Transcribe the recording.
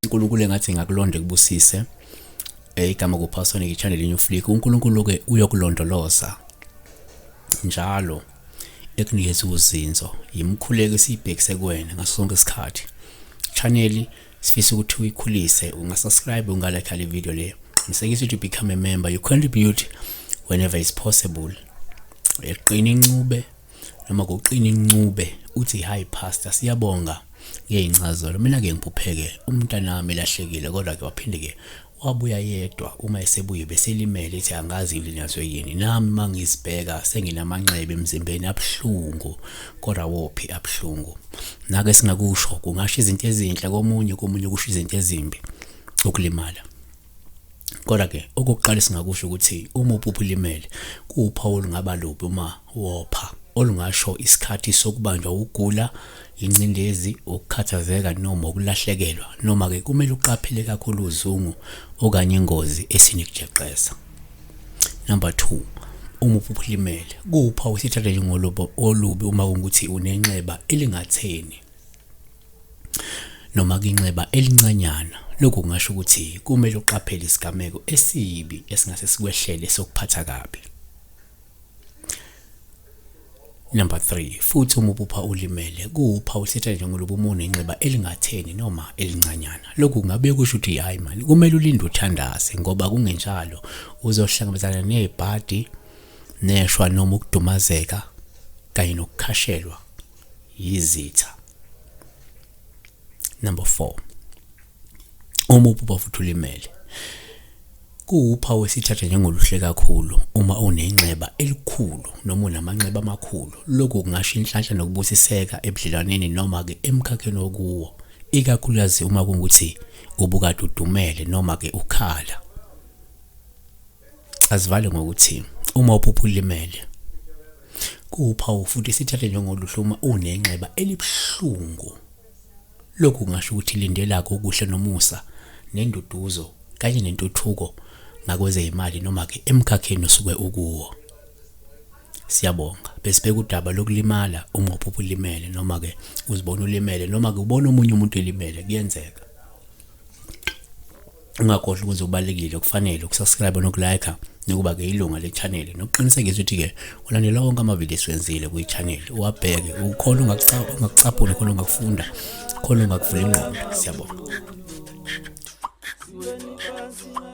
uNkulunkulu engathi ngakulonda kubusise igama kuphasonic channel New Flick. uNkulunkulu ke uyokulondoloza njalo ekunikeza uzinzo yimkhuleko esibhekise kuwena ngaso sonke isikhathi. Channel sifisa ukuthi uyikhulise, ungasubscribe, ungalike le video le. Ngisekisa ukuthi become a member, you contribute whenever is possible. Eqina incube noma kuqina incube uthi hi pastor siyabonga ngeincazelo. Mina ke ngiphupheke umntana wami elahlekile kodwa ke waphinde ke wabuya yedwa. Uma esebuye beselimele ethi angazi ilinyazwe yini. Nami mangizibheka senginamanxeba emzimbeni abhlungu kodwa wophi abhlungu. Nake singakusho kungasho izinto ezinhle komunye kusho izinto ezimbi ukulimala. Kodwa ke okokuqala singakusho ukuthi uma uphupha ulimele kuwuphawu ngaba lubi uma wopha olungasho isikhathi sokubanjwa ukugula, incindezi, ukukhathazeka noma ukulahlekelwa, noma ke kumele uqaphele kakhulu uzungu okanye ingozi esinikujeqeza. Number 2, uma uphupha ulimele kuwuphawu sithatha njengolubi uma ukuthi unenxeba elingatheni noma inxeba elincanyana. Lokhu kungasho ukuthi kumele uqaphele isigameko esibi esingase sikwehlele sokuphatha kabi. Number 3, futhi uma uphupha ulimele kuwuphawu sithatha njengolubi uma unenxeba elingatheni noma elincanyana. Lokhu kungabe kusho ukuthi hayi manje kumele ulinde uthandaze, ngoba kungenjalo uzohlangabezana nezibhadi, neshwa noma ukudumazeka kanye nokukhashelwa yizitha. Number 4, uma uphupha futhi ulimele kuwuphawu esithatha njengoluhle kakhulu uma unenxeba elikhulu noma unamanxeba amakhulu. Lokhu kungasho inhlanhla nokubusiseka ebudlelwaneni noma ke emkhakheni okuwo, ikakhulukazi uma kungukuthi ubukade udumele noma ke ukhala. Asivale ngokuthi uma uphupha ulimele kuwuphawu futhi esithatha njengoluhle uma unenxeba elibhlungu. Lokhu kungasho ukuthi lindelako okuhle nomusa nenduduzo kanye nentuthuko ngakwezeyimali noma ke emkhakheni osuke ukuwo. Siyabonga. Besibeka udaba lokulimala uma uphupha ulimele noma ke uzibona ulimele noma ke ubona omunye umuntu elimele, kuyenzeka. Ungakhohlwa ukuthi ubalekile, kufanele ukusubscribe nokulike nokuba ke ilunga le channel nokuqinisekisa ukuthi ke ulandela wonke amavideo esiwenzile ku channel. Uwabheke, ukhona ungakucaphula, khona ungakufunda, khona ungakuvula ingqondo. Siyabonga. When you pass in my